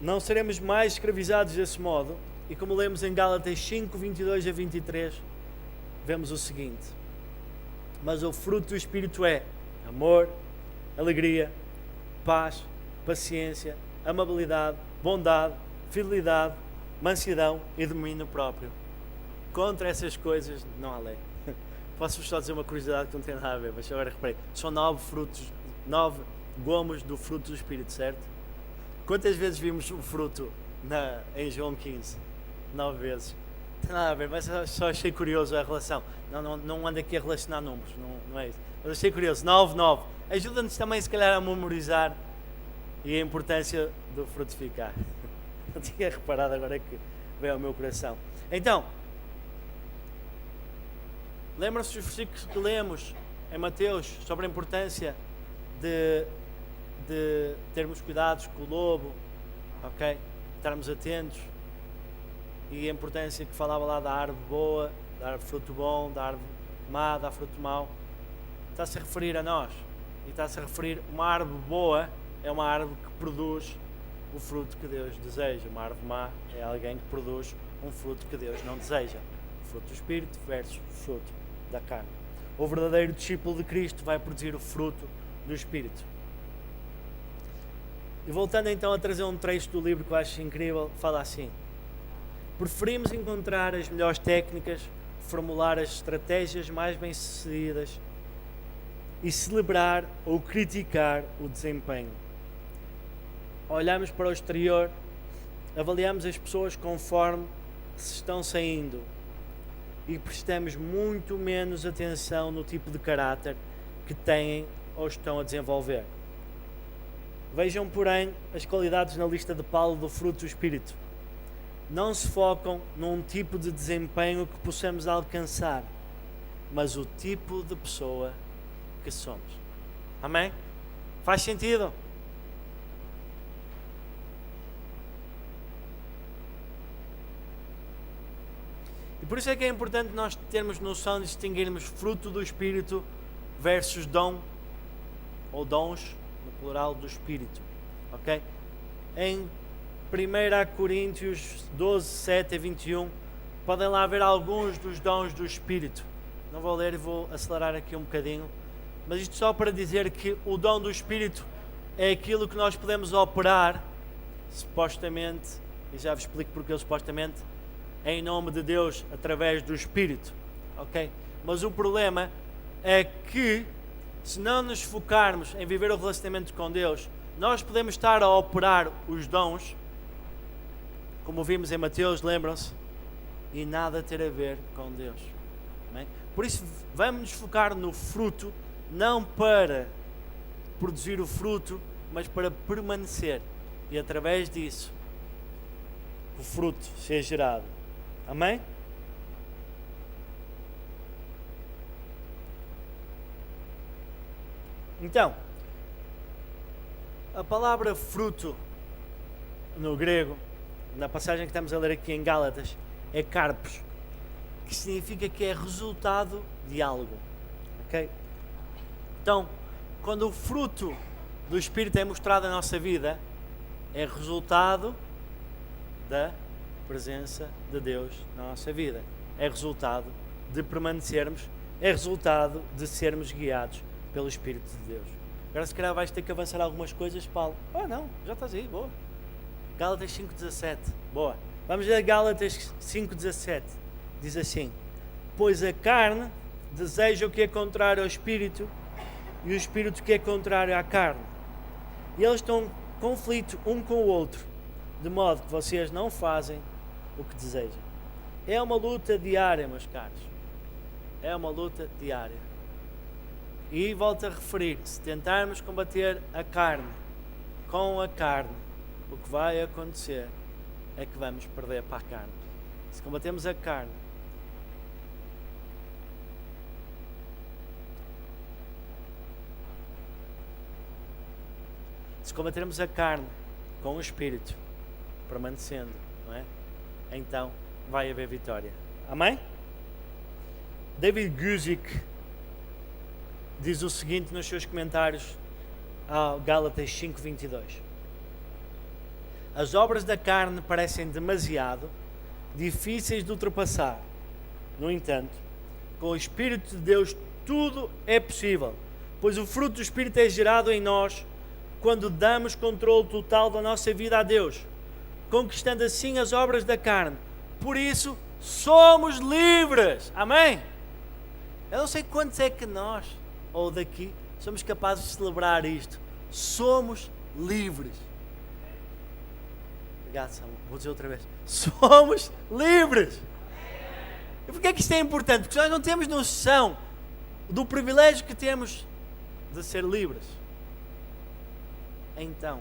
não seremos mais escravizados desse modo, e como lemos em Gálatas 5, 22 a 23, vemos o seguinte: mas o fruto do Espírito é amor, alegria, paz, paciência, amabilidade, bondade, fidelidade, mansidão e domínio próprio. Contra essas coisas não há lei. Posso-vos só dizer uma curiosidade que não tem nada a ver, mas agora reparei, são 9 gomos do fruto do Espírito, certo? Quantas vezes vimos o fruto em João 15? 9 vezes. Não tem nada a ver, mas só achei curioso a relação. Não ando aqui a relacionar números, não é isso. Mas achei curioso, 9. Ajuda-nos também, se calhar, a memorizar e a importância do frutificar. Não tinha reparado, agora é que veio ao meu coração. Então, lembram-se dos versículos que lemos em Mateus sobre a importância de termos cuidados com o lobo, ok? Estarmos atentos, e a importância que falava lá da árvore boa, da árvore fruto bom, da árvore má, da fruto mau. Está-se a referir a nós, e está-se a referir, uma árvore boa é uma árvore que produz o fruto que Deus deseja. Uma árvore má é alguém que produz um fruto que Deus não deseja. O fruto do Espírito versus o fruto da carne. O verdadeiro discípulo de Cristo vai produzir o fruto do Espírito. E voltando então a trazer um trecho do livro que eu acho incrível, fala assim: preferimos encontrar as melhores técnicas, formular as estratégias mais bem-sucedidas e celebrar ou criticar o desempenho. Olhamos para o exterior, avaliamos as pessoas conforme se estão saindo e prestamos muito menos atenção no tipo de caráter que têm ou estão a desenvolver. Vejam, porém, as qualidades na lista de Paulo do fruto do Espírito. Não se focam num tipo de desempenho que possamos alcançar, mas o tipo de pessoa que somos. Amém? Faz sentido? E por isso é que é importante nós termos noção de distinguirmos fruto do Espírito versus dom, ou dons, no plural, do Espírito. Ok? Em 1 Coríntios 12, 7 a 21, podem lá ver alguns dos dons do Espírito. Não vou ler e vou acelerar aqui um bocadinho, mas isto só para dizer que o dom do Espírito é aquilo que nós podemos operar, supostamente, e já vos explico porque eu supostamente, em nome de Deus, através do Espírito. Ok? Mas o problema é que, se não nos focarmos em viver o relacionamento com Deus, nós podemos estar a operar os dons, como vimos em Mateus, lembram-se, e nada ter a ver com Deus. Amém? Por isso, vamos nos focar no fruto, não para produzir o fruto, mas para permanecer. E através disso, o fruto ser gerado. Amém? Então, a palavra fruto no grego, na passagem que estamos a ler aqui em Gálatas, é carpos, que significa que é resultado de algo. Ok? Então, quando o fruto do Espírito é mostrado na nossa vida, é resultado da presença de Deus na nossa vida. É resultado de permanecermos, é resultado de sermos guiados pelo Espírito de Deus. Agora se calhar vais ter que avançar algumas coisas, Paulo. Não, já estás aí, boa. Gálatas 5,17, boa. Vamos ler Gálatas 5,17. Diz assim: pois a carne deseja o que é contrário ao Espírito, e o Espírito que é contrário à carne. E eles estão em conflito um com o outro, de modo que vocês não fazem o que desejam. É uma luta diária, meus caros. É uma luta diária. E volto a referir, se tentarmos combater a carne com a carne, o que vai acontecer é que vamos perder para a carne. Se combatemos a carne, se combatermos a carne com o Espírito, permanecendo, não é? Então vai haver vitória. Amém? David Guzik diz o seguinte nos seus comentários ao Gálatas 5:22. As obras da carne parecem demasiado difíceis de ultrapassar. No entanto, com o Espírito de Deus tudo é possível, pois o fruto do Espírito é gerado em nós quando damos controle total da nossa vida a Deus, conquistando assim as obras da carne. Por isso, somos livres. Amém? Eu não sei quantos é que nós, ou daqui, somos capazes de celebrar isto. Somos livres. Obrigado, Samuel. Vou dizer outra vez. Somos livres. E porquê é que isto é importante? Porque nós não temos noção do privilégio que temos de ser livres. Então,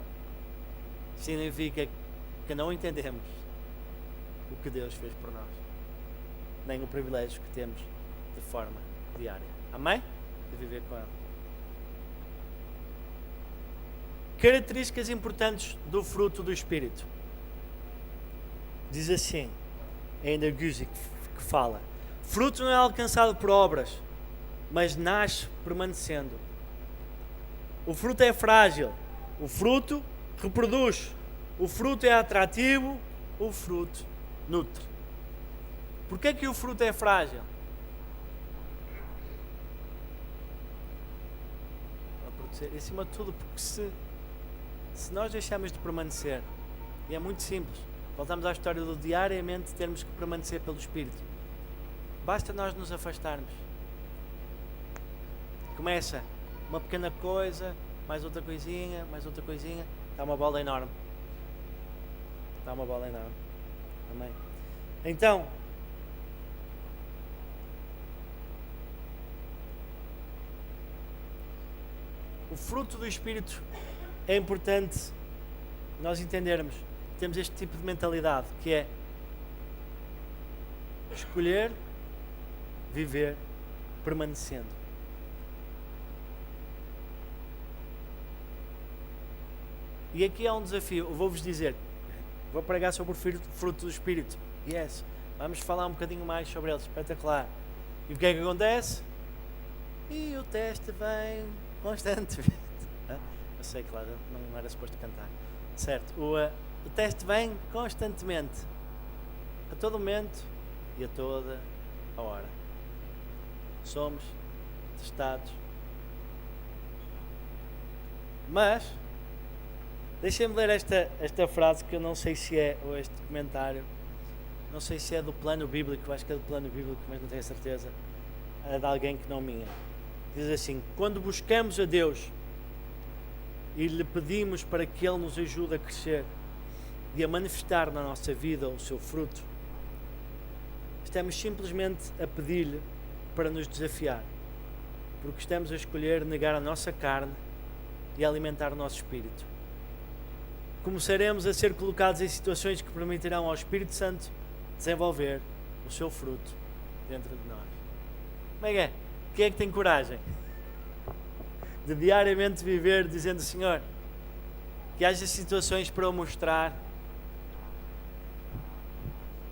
significa que não entendemos o que Deus fez por nós, nem o privilégio que temos de forma diária. Amém? De viver com Ele. Características importantes do fruto do Espírito. Diz assim, ainda Guzik que fala: fruto não é alcançado por obras, mas nasce permanecendo. O fruto é frágil, o fruto reproduz, o fruto é atrativo, o fruto nutre. Porquê que o fruto é frágil? Acima de tudo, porque se nós deixarmos de permanecer, e é muito simples, voltamos à história do diariamente termos que permanecer pelo Espírito. Basta nós nos afastarmos. Começa uma pequena coisa, mais outra coisinha, está uma bola enorme. Está uma bola enorme. Amém? Então, o fruto do Espírito é importante nós entendermos. Temos este tipo de mentalidade, que é escolher viver permanecendo. E aqui há um desafio. Eu vou-vos dizer, vou pregar sobre o fruto do Espírito. Yes. Vamos falar um bocadinho mais sobre ele. Espetacular. E o que é que acontece? E o teste vem constantemente. Eu sei, claro, não era suposto cantar. Certo. O teste vem constantemente. A todo momento e a toda a hora. Somos testados. Mas deixem-me ler esta frase, que eu não sei se é, ou este comentário, não sei se é do plano bíblico, acho que é do plano bíblico, mas não tenho certeza, é de alguém que não minha. Diz assim: quando buscamos a Deus e lhe pedimos para que Ele nos ajude a crescer e a manifestar na nossa vida o seu fruto, estamos simplesmente a pedir-lhe para nos desafiar, porque estamos a escolher negar a nossa carne e alimentar o nosso espírito. Começaremos a ser colocados em situações que permitirão ao Espírito Santo desenvolver o seu fruto dentro de nós. Como é que é? Quem é que tem coragem de diariamente viver dizendo: Senhor, que haja situações para eu mostrar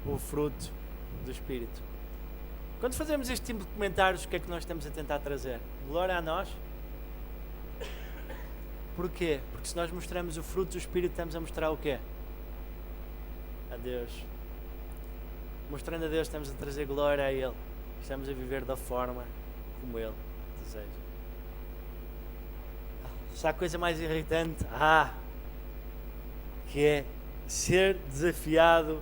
o fruto do Espírito? Quando fazemos este tipo de comentários, o que é que nós estamos a tentar trazer? Glória a nós? Porquê? Porque se nós mostramos o fruto do Espírito, estamos a mostrar o quê? A Deus. Mostrando a Deus, estamos a trazer glória a Ele. Estamos a viver da forma como Ele deseja. Se há coisa mais irritante, que é ser desafiado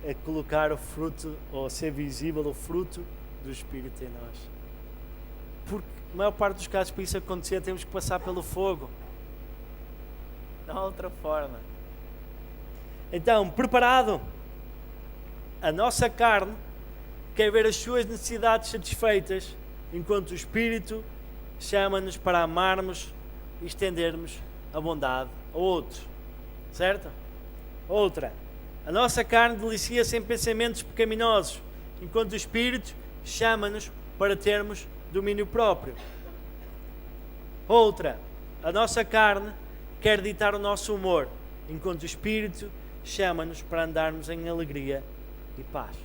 a colocar o fruto, ou ser visível o fruto do Espírito em nós. Porque a maior parte dos casos, para isso acontecer, temos que passar pelo fogo. Não há outra forma. Então, preparado? A nossa carne quer ver as suas necessidades satisfeitas, enquanto o Espírito chama-nos para amarmos e estendermos a bondade a outros. Certo? Outra. A nossa carne delicia-se em pensamentos pecaminosos, enquanto o Espírito chama-nos para termos domínio próprio. Outra. A nossa carne quer ditar o nosso humor, enquanto o Espírito chama-nos para andarmos em alegria e paz.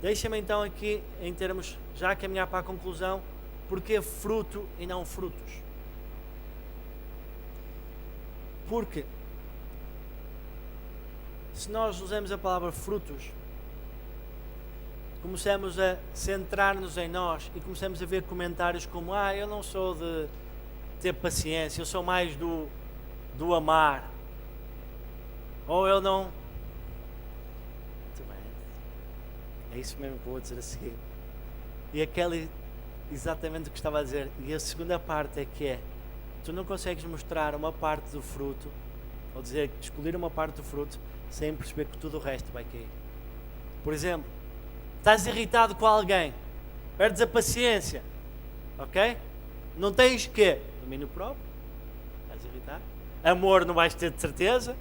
Deixa-me então aqui, em termos, já caminhar para a conclusão, porque fruto e não frutos. Porque se nós usamos a palavra frutos, começamos a centrar-nos em nós e começamos a ver comentários como: eu não sou de ter paciência, eu sou mais do amar, ou eu não. Muito bem, é isso mesmo que eu vou dizer a seguir. E aquele, exatamente o que estava a dizer. E a segunda parte é que tu não consegues mostrar uma parte do fruto, ou dizer, escolher uma parte do fruto, sem perceber que tudo o resto vai cair. Por exemplo, estás irritado com alguém, perdes a paciência, ok? Não tens quê? Domínio próprio, vais irritar. Amor não vais ter de certeza.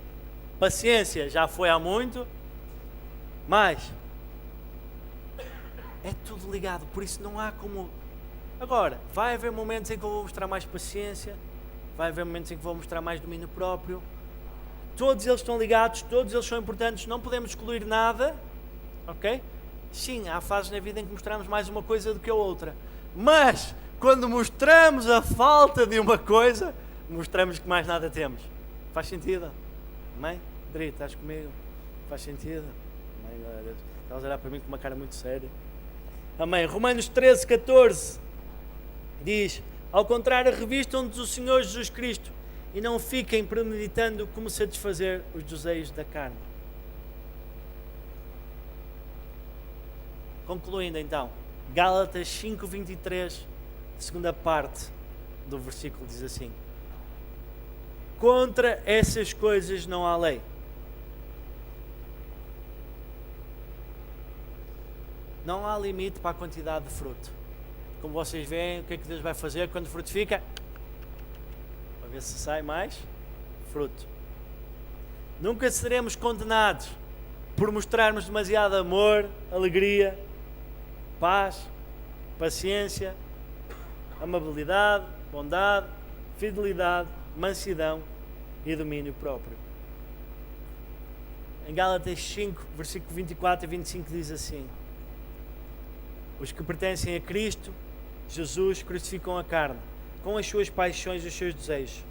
Paciência já foi há muito. Mas é tudo ligado, por isso não há como. Agora, vai haver momentos em que eu vou mostrar mais paciência, vai haver momentos em que vou mostrar mais domínio próprio. Todos eles estão ligados, todos eles são importantes, não podemos excluir nada, ok? Sim, há fases na vida em que mostramos mais uma coisa do que a outra, mas quando mostramos a falta de uma coisa, mostramos que mais nada temos. Faz sentido? Amém? Dri, estás comigo? Faz sentido? Amém, glória a Deus. Estás a olhar para mim com uma cara muito séria. Amém. Romanos 13:14 diz: ao contrário, revistam-nos o Senhor Jesus Cristo e não fiquem premeditando como satisfazer os desejos da carne. Concluindo então, Gálatas 5:23, segunda parte do versículo diz assim: contra essas coisas não há lei. Não há limite para a quantidade de fruto. Como vocês veem, o que é que Deus vai fazer quando frutifica? Para ver se sai mais fruto. Nunca seremos condenados por mostrarmos demasiado amor, alegria, paz, paciência, amabilidade, bondade, fidelidade, mansidão e domínio próprio. Em Gálatas 5, versículo 24 e 25 diz assim: os que pertencem a Cristo Jesus crucificam a carne com as suas paixões e os seus desejos.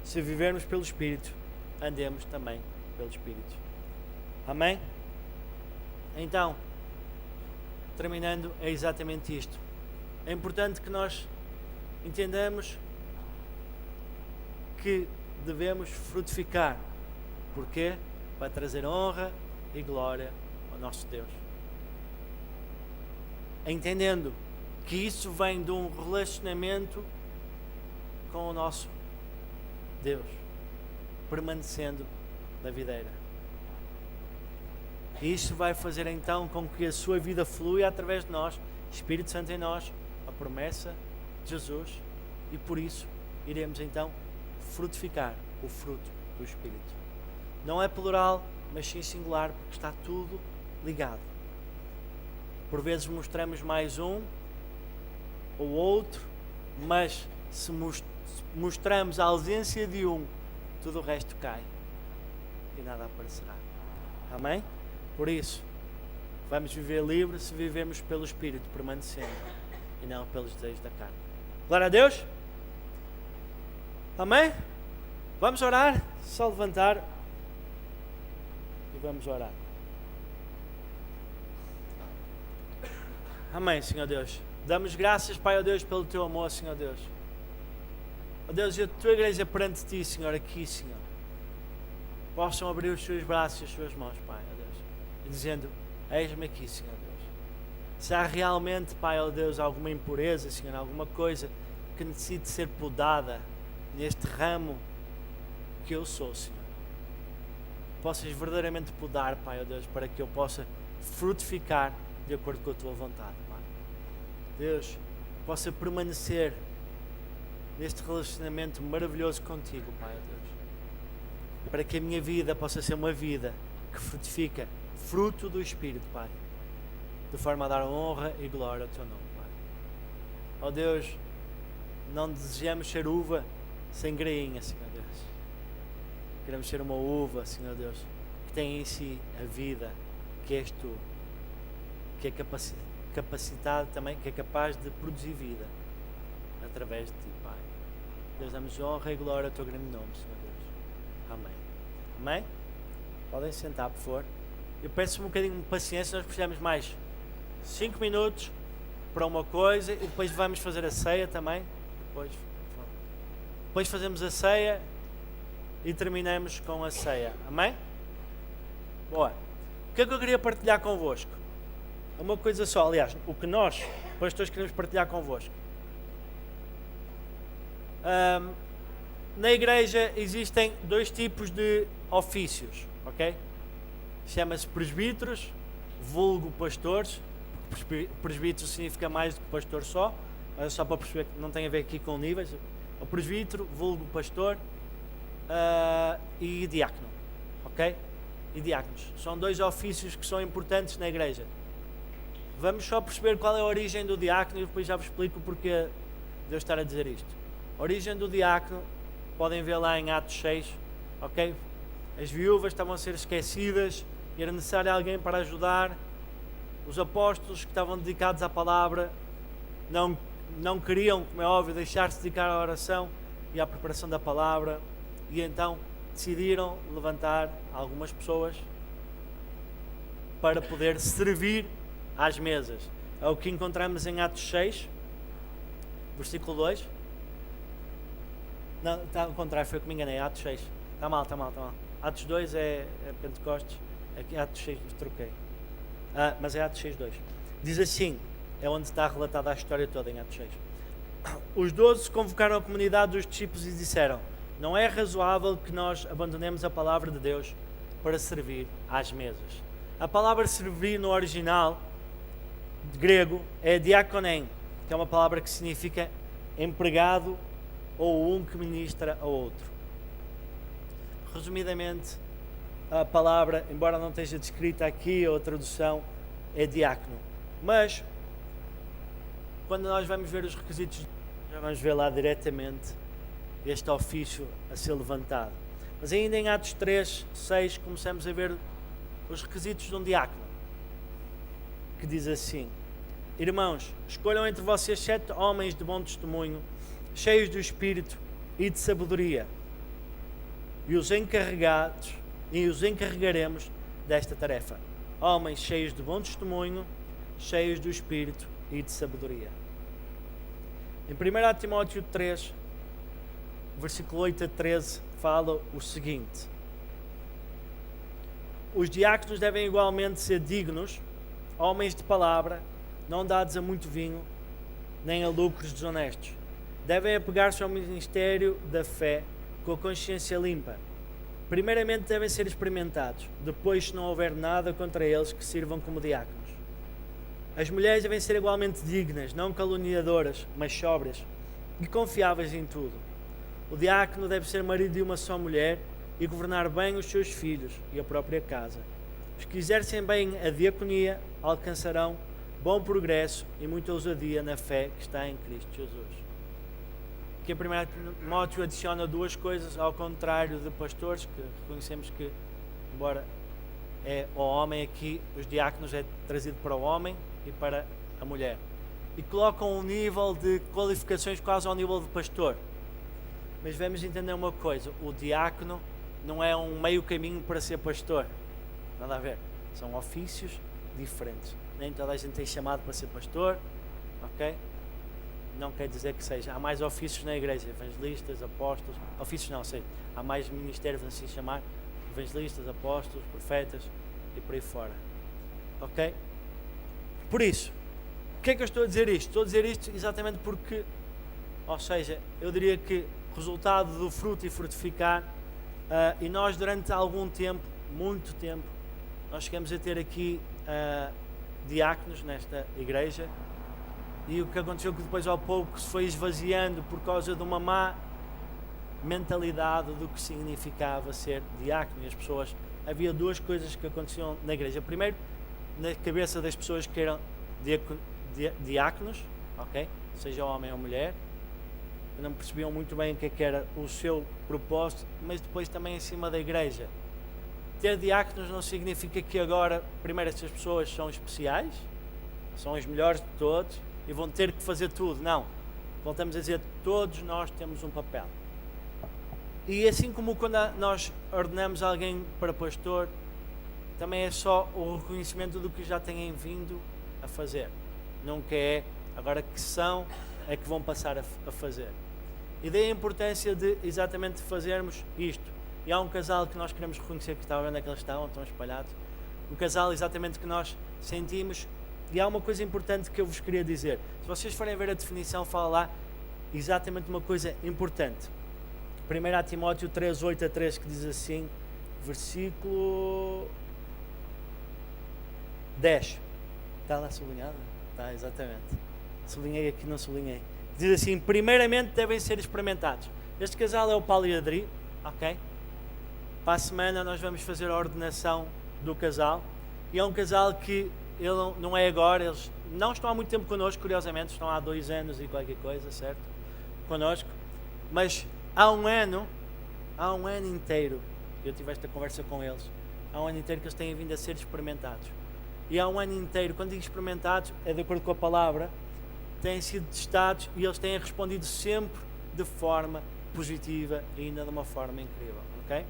Se vivermos pelo Espírito, andemos também pelo Espírito. Amém? Então, terminando, é exatamente isto. É importante que nós entendamos que devemos frutificar. Porquê? Para trazer honra e glória ao nosso Deus. Entendendo que isso vem de um relacionamento com o nosso Deus, permanecendo na videira. E isso vai fazer então com que a sua vida flua através de nós, Espírito Santo em nós, a promessa de Jesus, e por isso iremos então frutificar o fruto do Espírito. Não é plural, mas sim singular, porque está tudo ligado. Por vezes mostramos mais um ou outro, mas se mostramos a ausência de um, tudo o resto cai e nada aparecerá. Amém? Por isso, vamos viver livre se vivemos pelo Espírito, permanecendo, e não pelos desejos da carne. Glória a Deus! Amém? Vamos orar, só levantar e vamos orar. Amém, Senhor Deus. Damos graças, Pai, ó Deus, pelo Teu amor, Senhor Deus. Ó Deus, e a Tua igreja perante Ti, Senhor, aqui, Senhor, possam abrir os Seus braços e as Suas mãos, Pai, ó Deus, e dizendo, eis-me aqui, Senhor Deus. Se há realmente, Pai, ó Deus, alguma impureza, Senhor, alguma coisa que necessite ser podada neste ramo que eu sou, Senhor, possas verdadeiramente podar, Pai, ó Deus, para que eu possa frutificar de acordo com a Tua vontade, Pai. Deus, possa permanecer neste relacionamento maravilhoso contigo, Pai, ó Deus, para que a minha vida possa ser uma vida que frutifica fruto do Espírito, Pai, de forma a dar honra e glória ao Teu nome, Pai. Ó Deus, não desejamos ser uva sem grainha, Senhor Deus. Queremos ser uma uva, Senhor Deus, que tem em si a vida que és Tu, que é capacitado também, que é capaz de produzir vida através de Ti, Pai. Deus, damos honra e glória ao Teu grande nome, Senhor Deus. Amém. Amém? Podem sentar, por favor. Eu peço um bocadinho de paciência, nós precisamos mais 5 minutos para uma coisa e depois vamos fazer a ceia também. Depois fazemos a ceia e terminamos com a ceia. Amém? Boa. O que é que eu queria partilhar convosco? Uma coisa só, aliás, o que nós, pastores, queremos partilhar convosco. Na igreja existem 2 tipos de ofícios, ok? Chama-se presbíteros, vulgo pastores. Presbítero significa mais do que pastor só, mas é só para perceber que não tem a ver aqui com níveis. O presbítero, vulgo pastor, e diácono, ok? E diáconos. São 2 ofícios que são importantes na igreja. Vamos só perceber qual é a origem do diácono e depois já vos explico o porquê de eu estar a dizer isto. A origem do diácono, podem ver lá em Atos 6, ok? As viúvas estavam a ser esquecidas e era necessário alguém para ajudar. Os apóstolos que estavam dedicados à palavra não queriam, como é óbvio, deixar-se dedicar à oração e à preparação da palavra, e então decidiram levantar algumas pessoas para poder servir às mesas. É o que encontramos em Atos 6, versículo 2. Não, está ao contrário, foi que me enganei. Atos 6, está mal. Atos 2 é Pentecostes, aqui Atos 6 troquei. Mas é Atos 6, 2. Diz assim, é onde está relatada a história toda em Atos 6. Os 12 convocaram a comunidade dos discípulos e disseram: não é razoável que nós abandonemos a palavra de Deus para servir às mesas. A palavra servir no original de grego é diakonen, que é uma palavra que significa empregado ou um que ministra a outro. Resumidamente, a palavra, embora não esteja descrita aqui, a tradução é diácono. Mas, quando nós vamos ver os requisitos, já vamos ver lá diretamente este ofício a ser levantado. Mas ainda em Atos 3, 6, começamos a ver os requisitos de um diácono, que diz assim: irmãos, escolham entre vocês 7 homens de bom testemunho, cheios do Espírito e de sabedoria, e os encarregaremos desta tarefa. Homens cheios de bom testemunho, cheios do Espírito e de sabedoria. Em 1 Timóteo 3, versículo 8 a 13, fala o seguinte: os diáconos devem igualmente ser dignos, homens de palavra, não dados a muito vinho, nem a lucros desonestos. Devem apegar-se ao ministério da fé com a consciência limpa. primeiramente devem ser experimentados, depois, se não houver nada contra eles, que sirvam como diáconos. As mulheres devem ser igualmente dignas, não caluniadoras, mas sóbrias e confiáveis em tudo. O diácono deve ser marido de uma só mulher e governar bem os seus filhos e a própria casa. Os que exercem bem a diaconia alcançarão bom progresso e muita ousadia na fé que está em Cristo Jesus. Aqui em 1 Timóteo adiciona duas coisas, ao contrário de pastores, que reconhecemos que, embora é o homem aqui, os diáconos é trazido para o homem e para a mulher. E colocam um nível de qualificações quase ao nível de pastor. Mas vamos entender uma coisa, o diácono não é um meio caminho para ser pastor. Nada a ver. São ofícios diferentes. Nem toda a gente tem chamado para ser pastor, ok? Não quer dizer que seja. Há mais ofícios na igreja, evangelistas, apóstolos. Ofícios não, sei. Há mais ministérios, vamos assim chamar. Evangelistas, apóstolos, profetas e por aí fora. Ok? Por isso, porquê é que eu estou a dizer isto? Estou a dizer isto exatamente porque, ou seja, eu diria que resultado do fruto e frutificar, e nós durante algum tempo, muito tempo, nós chegamos a ter aqui diáconos nesta igreja, e o que aconteceu que depois ao pouco se foi esvaziando por causa de uma má mentalidade do que significava ser diácono. E as pessoas, havia duas coisas que aconteciam na igreja. Primeiro, na cabeça das pessoas que eram diáconos, ok? Seja homem ou mulher, não percebiam muito bem o que era o seu propósito, mas depois também em cima da igreja. Ter diáconos não significa que agora, primeiro, essas pessoas são especiais, são os melhores de todos e vão ter que fazer tudo. Não. Voltamos a dizer, todos nós temos um papel. E assim como quando nós ordenamos alguém para pastor, também é só o reconhecimento do que já têm vindo a fazer. Nunca é agora que são, é que vão passar a fazer. E daí a importância de exatamente fazermos isto. E há um casal que nós queremos reconhecer, que está onde é que eles estão espalhados. Um casal exatamente que nós sentimos. E há uma coisa importante que eu vos queria dizer. Se vocês forem ver a definição, fala lá exatamente uma coisa importante. 1 Timóteo 3, 8 a 3, que diz assim, versículo 10. Está lá sublinhado? Está, exatamente. Sublinhei aqui, não sublinhei. Diz assim, primeiramente devem ser experimentados. Este casal é o Paulo e a Adri, ok? Para a semana nós vamos fazer a ordenação do casal. E é um casal que ele não é agora, eles não estão há muito tempo connosco, curiosamente, estão há 2 anos e qualquer coisa, certo? Connosco. Mas há um ano inteiro, eu tive esta conversa com eles, há um ano inteiro que eles têm vindo a ser experimentados. E há um ano inteiro, quando digo experimentados, é de acordo com a palavra, têm sido testados e eles têm respondido sempre de forma positiva e ainda de uma forma incrível, ok?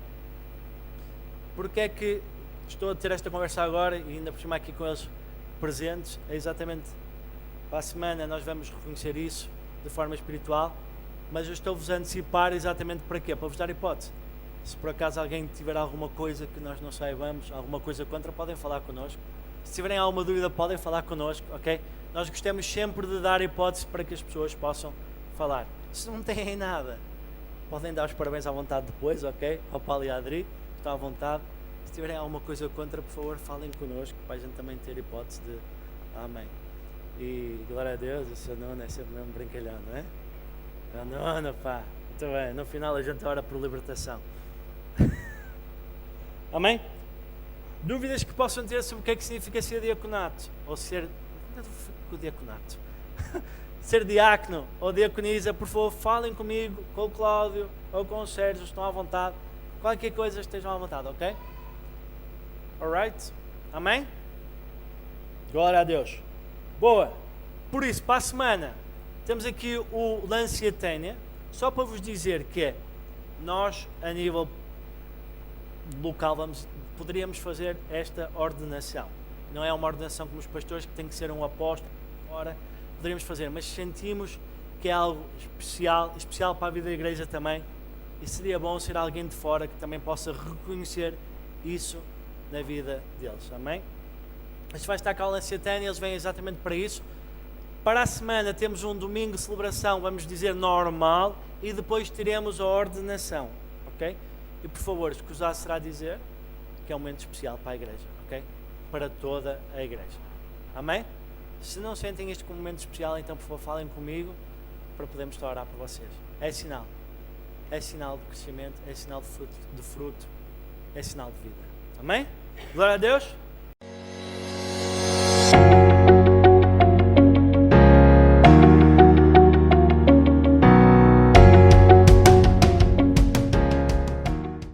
Porque é que estou a ter esta conversa agora e ainda por cima aqui com eles presentes? É exatamente para a semana nós vamos reconhecer isso de forma espiritual, mas eu estou-vos a antecipar exatamente para quê? Para vos dar hipótese. Se por acaso alguém tiver alguma coisa que nós não saibamos, alguma coisa contra, podem falar connosco. Se tiverem alguma dúvida, podem falar connosco, ok? Nós gostamos sempre de dar hipótese para que as pessoas possam falar. Se não têm nada, podem dar os parabéns à vontade depois, ok? Ao Paulo e à Adri, estão à vontade. Se tiverem alguma coisa contra, por favor, falem connosco, para a gente também ter hipótese de amém. E glória a Deus, esse nono é sempre mesmo brincalhão, não é? É o nono, pá. Muito bem, no final a gente ora por libertação. Amém? Dúvidas que possam ter sobre o que é que significa ser diaconato? Ou ser... o diaconato? Ser diácono ou diaconisa, por favor, falem comigo, com o Cláudio ou com o Sérgio, estão à vontade. Qualquer coisa estejam à vontade, ok? Alright? Amém? Glória a Deus. Boa. Por isso, para a semana, temos aqui o Lancia Tênia, só para vos dizer que nós, a nível local, poderíamos fazer esta ordenação. Não é uma ordenação como os pastores, que tem que ser um apóstolo fora. Poderíamos fazer, mas sentimos que é algo especial para a vida da igreja também, e seria bom ser alguém de fora que também possa reconhecer isso na vida deles, amém? Mas vai estar cá o Lancia Tênia, eles vêm exatamente para isso. Para a semana temos um domingo de celebração, vamos dizer normal, e depois teremos a ordenação, ok? E por favor, escusar será dizer que é um momento especial para a igreja, ok? Para toda a igreja. Amém? Se não sentem este como um momento especial, então por favor falem comigo para podermos estar a orar por vocês. É sinal. É sinal de crescimento, é sinal de fruto, é sinal de vida. Amém? Glória a Deus.